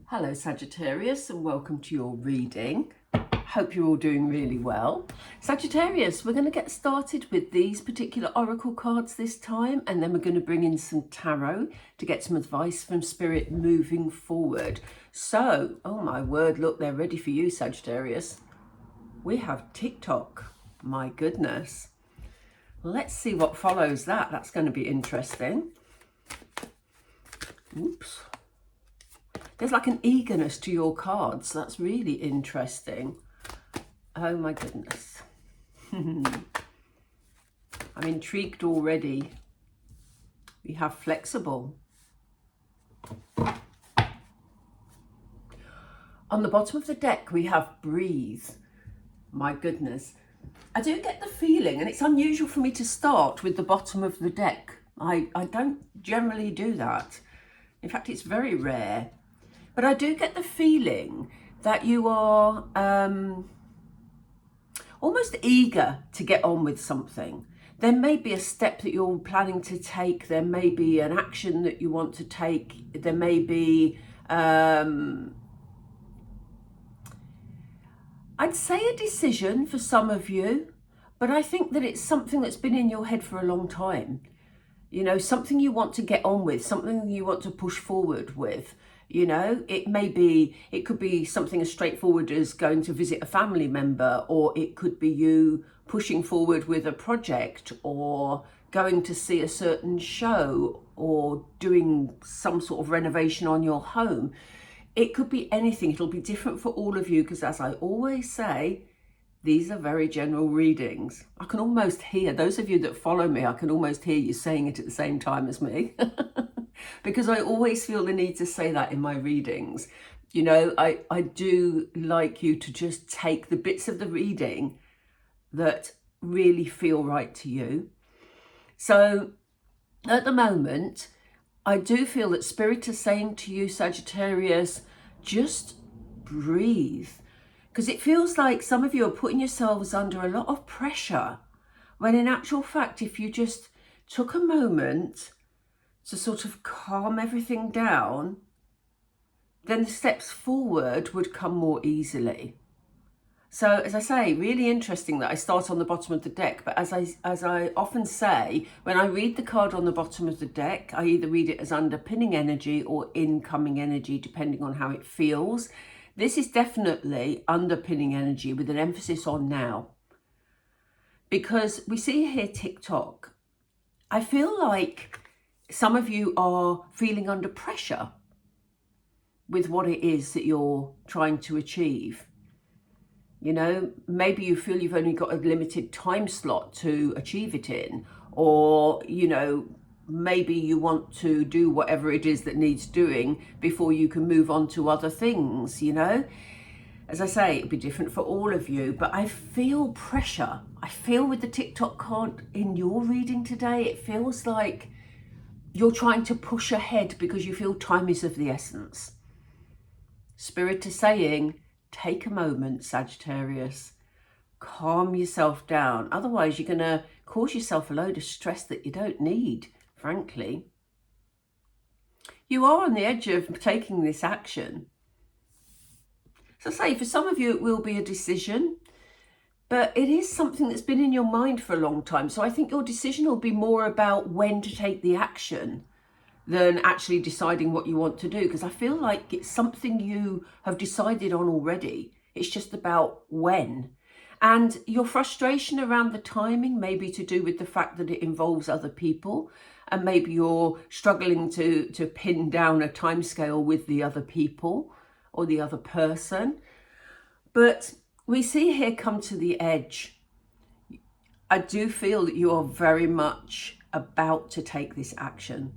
Hello Sagittarius, and welcome to your reading. Hope you're all doing really well. Sagittarius, we're going to get started with these particular oracle cards this time, and then we're going to bring in some tarot to get some advice from Spirit moving forward. So, oh my word, look, they're ready for you, Sagittarius. We have TikTok. My goodness. Let's see what follows that. That's going to be interesting. Oops. There's like an eagerness to your cards. That's really interesting. Oh my goodness. I'm intrigued already. We have flexible. On the bottom of the deck, we have breathe. My goodness. I do get the feeling, and it's unusual for me to start with the bottom of the deck. I don't generally do that. In fact, it's very rare. But I do get the feeling that you are almost eager to get on with something. There may be a step that you're planning to take. There may be an action that you want to take. There may be, I'd say a decision for some of you, but I think that it's something that's been in your head for a long time. You know, something you want to get on with, something you want to push forward with. You know, it could be something as straightforward as going to visit a family member, or it could be you pushing forward with a project, or going to see a certain show, or doing some sort of renovation on your home. It could be anything. It'll be different for all of you because, as I always say, these are very general readings. I can almost hear, those of you that follow me, I can almost hear you saying it at the same time as me. Because I always feel the need to say that in my readings. You know, I do like you to just take the bits of the reading that really feel right to you. So at the moment, I do feel that Spirit is saying to you, Sagittarius, just breathe. Because it feels like some of you are putting yourselves under a lot of pressure, when in actual fact, if you just took a moment to sort of calm everything down, then the steps forward would come more easily. So, as I say, really interesting that I start on the bottom of the deck. But as I often say, when I read the card on the bottom of the deck, I either read it as underpinning energy or incoming energy, depending on how it feels. This is definitely underpinning energy with an emphasis on now. Because we see here TikTok. I feel like some of you are feeling under pressure with what it is that you're trying to achieve. You know, maybe you feel you've only got a limited time slot to achieve it in, or, you know, maybe you want to do whatever it is that needs doing before you can move on to other things, you know. As I say, it'll be different for all of you, but I feel pressure. I feel with the TikTok card in your reading today, it feels like you're trying to push ahead because you feel time is of the essence. Spirit is saying, take a moment, Sagittarius. Calm yourself down. Otherwise, you're going to cause yourself a load of stress that you don't need, frankly. You are on the edge of taking this action. So I say, for some of you, it will be a decision, but it is something that's been in your mind for a long time. So I think your decision will be more about when to take the action than actually deciding what you want to do. Because I feel like it's something you have decided on already. It's just about when. And your frustration around the timing may be to do with the fact that it involves other people. And maybe you're struggling to pin down a timescale with the other people or the other person. But we see here come to the edge. I do feel that you are very much about to take this action.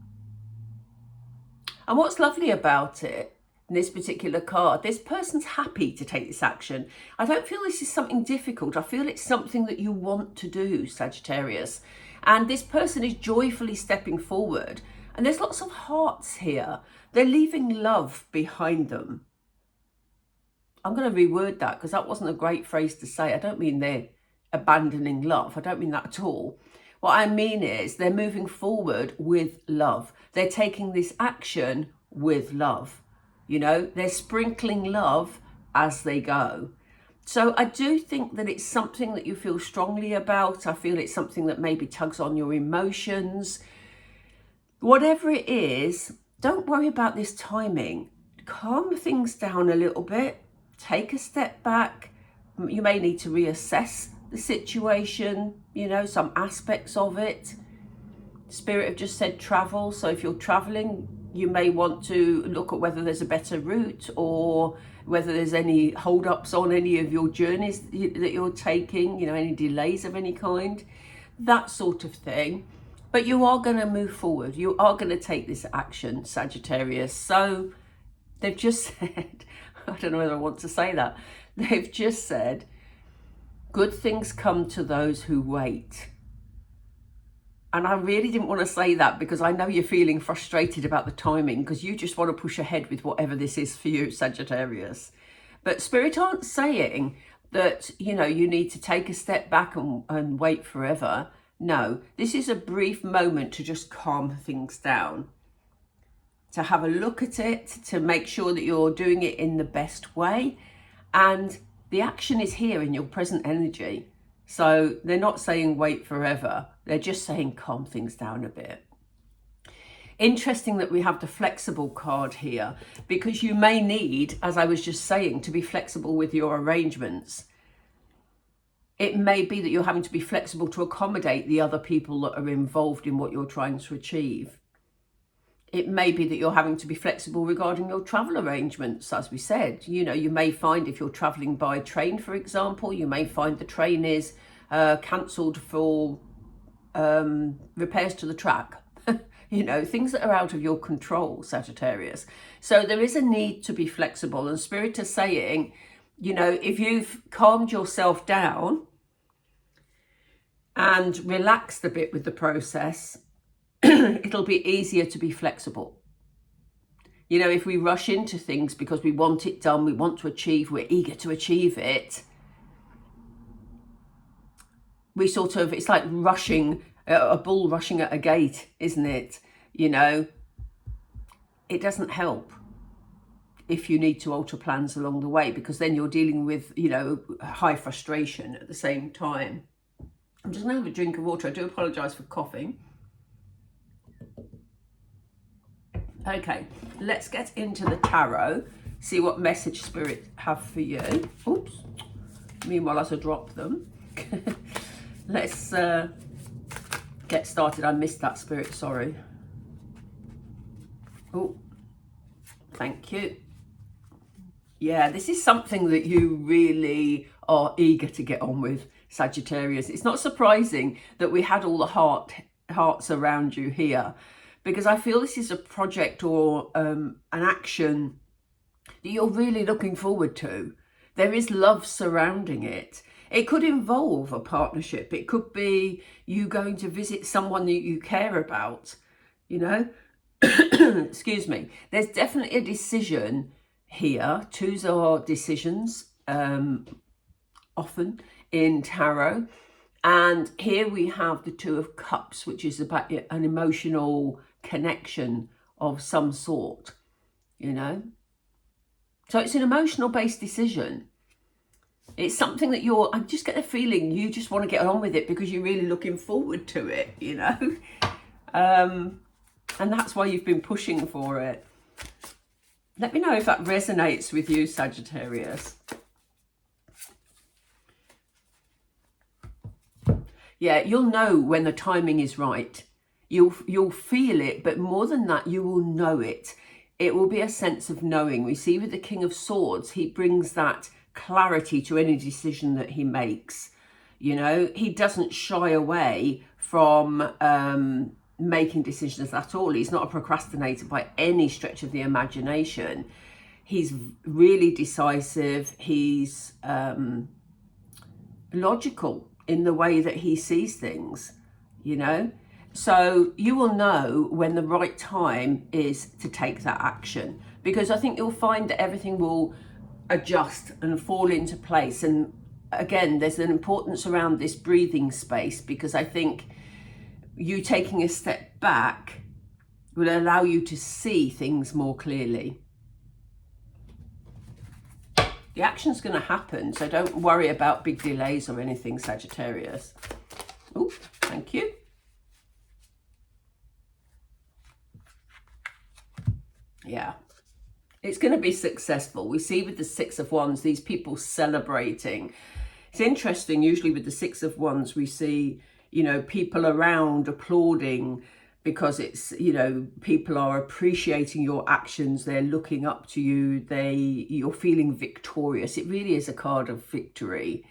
And what's lovely about it, in this particular card, this person's happy to take this action. I don't feel this is something difficult. I feel it's something that you want to do, Sagittarius. And this person is joyfully stepping forward. And there's lots of hearts here. They're leaving love behind them. I'm going to reword that because that wasn't a great phrase to say. I don't mean they're abandoning love. I don't mean that at all. What I mean is they're moving forward with love. They're taking this action with love. You know, they're sprinkling love as they go. So I do think that it's something that you feel strongly about. I feel it's something that maybe tugs on your emotions. Whatever it is, don't worry about this timing. Calm things down a little bit. Take a step back. You may need to reassess the situation, you know, some aspects of it. Spirit have just said travel. So if you're traveling, you may want to look at whether there's a better route or whether there's any hold-ups on any of your journeys that you're taking, you know, any delays of any kind, that sort of thing. But you are going to move forward. You are going to take this action, Sagittarius. So they've just said, I don't know whether I want to say that, they've just said, good things come to those who wait. And I really didn't want to say that because I know you're feeling frustrated about the timing because you just want to push ahead with whatever this is for you, Sagittarius. But Spirit aren't saying that, you know, you need to take a step back and wait forever. No, this is a brief moment to just calm things down, to have a look at it, to make sure that you're doing it in the best way. And the action is here in your present energy. So they're not saying wait forever. They're just saying calm things down a bit. Interesting that we have the flexible card here because you may need, as I was just saying, to be flexible with your arrangements. It may be that you're having to be flexible to accommodate the other people that are involved in what you're trying to achieve. It may be that you're having to be flexible regarding your travel arrangements, as we said. You know, you may find if you're traveling by train, for example, you may find the train is cancelled for repairs to the track. You know, things that are out of your control, Sagittarius. So there is a need to be flexible. And Spirit is saying, you know, if you've calmed yourself down and relaxed a bit with the process, it'll be easier to be flexible. You know, if we rush into things because we want it done, we want to achieve, we're eager to achieve it, we sort of, it's like rushing, a bull rushing at a gate, isn't it? You know, it doesn't help if you need to alter plans along the way because then you're dealing with, you know, high frustration at the same time. I'm just going to have a drink of water. I do apologise for coughing. Okay, let's get into the tarot, see what message Spirit have for you. Oops. Meanwhile, as I drop them, let's get started. I missed that, Spirit, sorry. Oh, thank you. Yeah, this is something that you really are eager to get on with, Sagittarius. It's not surprising that we had all the hearts around you here, because I feel this is a project or an action that you're really looking forward to. There is love surrounding it. It could involve a partnership. It could be you going to visit someone that you care about, you know. Excuse me. There's definitely a decision here. Twos are decisions often in tarot. And here we have the Two of Cups, which is about an emotional connection of some sort, you know. So it's an emotional based decision. It's something that I just get the feeling you just want to get on with it because you're really looking forward to it, you know. And that's why you've been pushing for it. Let me know if that resonates with you, Sagittarius. Yeah, you'll know when the timing is right. You'll feel it, but more than that, you will know it. It will be a sense of knowing. We see with the King of Swords, he brings that clarity to any decision that he makes. You know, he doesn't shy away from making decisions at all. He's not a procrastinator by any stretch of the imagination. He's really decisive. He's logical in the way that he sees things, you know. So you will know when the right time is to take that action, because I think you'll find that everything will adjust and fall into place. And again, there's an importance around this breathing space, because I think you taking a step back will allow you to see things more clearly. The action's going to happen, so don't worry about big delays or anything, Sagittarius. Oh, thank you. Yeah. It's going to be successful. We see with the Six of Wands, these people celebrating. It's interesting, usually with the Six of Wands, we see, you know, people around applauding because it's, you know, people are appreciating your actions. They're looking up to you. You're feeling victorious. It really is a card of victory.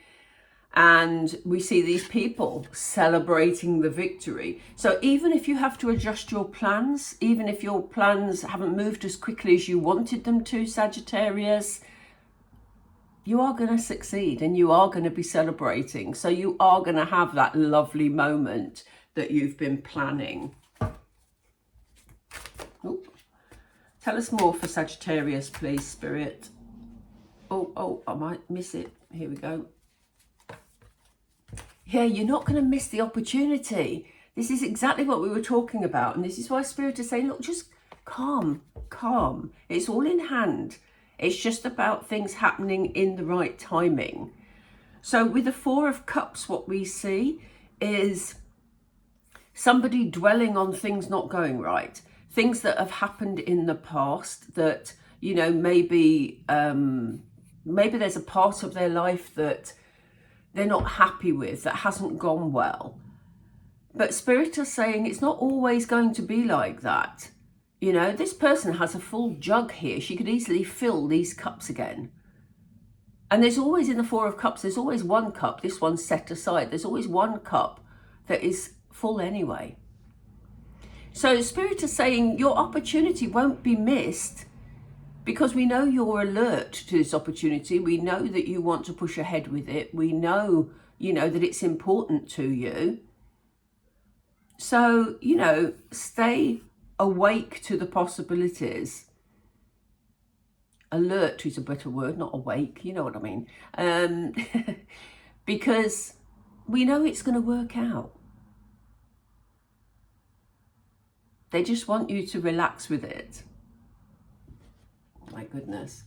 And we see these people celebrating the victory. So even if you have to adjust your plans, even if your plans haven't moved as quickly as you wanted them to, Sagittarius, you are going to succeed and you are going to be celebrating. So you are going to have that lovely moment that you've been planning. Ooh. Tell us more for Sagittarius, please, Spirit. Oh, I might miss it. Here we go. Yeah, you're not going to miss the opportunity. This is exactly what we were talking about. And this is why Spirit is saying, look, just calm. It's all in hand. It's just about things happening in the right timing. So with the Four of Cups, what we see is somebody dwelling on things not going right. Things that have happened in the past that, you know, maybe there's a part of their life that they're not happy with, that hasn't gone well. But Spirit is saying it's not always going to be like that. You know, this person has a full jug here. She could easily fill these cups again. And there's always, in the Four of Cups, there's always one cup. This one's set aside. There's always one cup that is full anyway. So Spirit is saying your opportunity won't be missed, because we know you're alert to this opportunity. We know that you want to push ahead with it. We know, you know, that it's important to you. So, you know, stay awake to the possibilities. Alert is a better word, not awake. You know what I mean? Because we know it's going to work out. They just want you to relax with it. My goodness.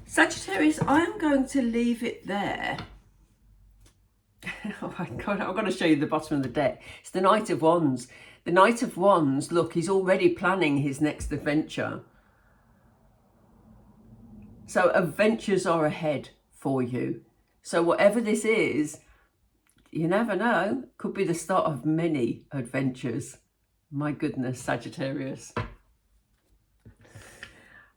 Sagittarius, I'm going to leave it there. Oh my God, I've got to show you the bottom of the deck. It's the Knight of Wands. The Knight of Wands, look, he's already planning his next adventure. So adventures are ahead for you. So whatever this is, you never know, could be the start of many adventures. My goodness, Sagittarius.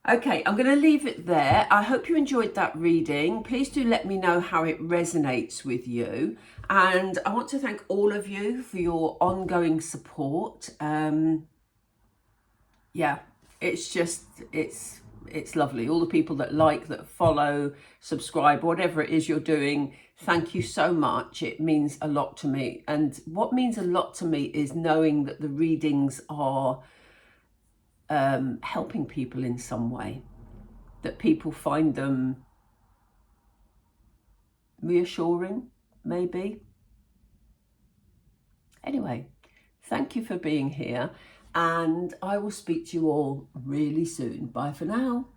Okay, I'm going to leave it there. I hope you enjoyed that reading. Please do let me know how it resonates with you. And I want to thank all of you for your ongoing support. Yeah, it's just, it's lovely. All the people that like, that follow, subscribe, whatever it is you're doing, thank you so much. It means a lot to me. And what means a lot to me is knowing that the readings are helping people in some way, that people find them reassuring, maybe. Anyway, thank you for being here, and I will speak to you all really soon. Bye for now.